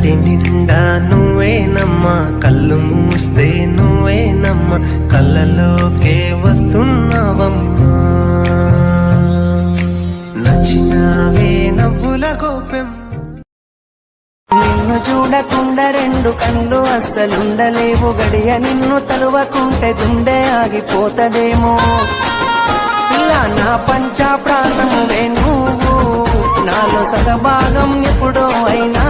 కంటి నిండా నువ్వేనమ్మా, కళ్ళు మూస్తే నువ్వేనమ్మా, కళ్ళలోకే వస్తున్నావమ్మా. నచ్చినావే నవ్వుల గోపెం, నిన్ను చూడకుండా రెండు కళ్ళు అస్సలుండలేవు, గడియ నిన్ను తలువకుంటే గుండె ఆగిపోతదేమో. ఇలా నా పంచ ప్రాణమువే నువ్వు, నాలో సగభాగం ఎప్పుడో అయినా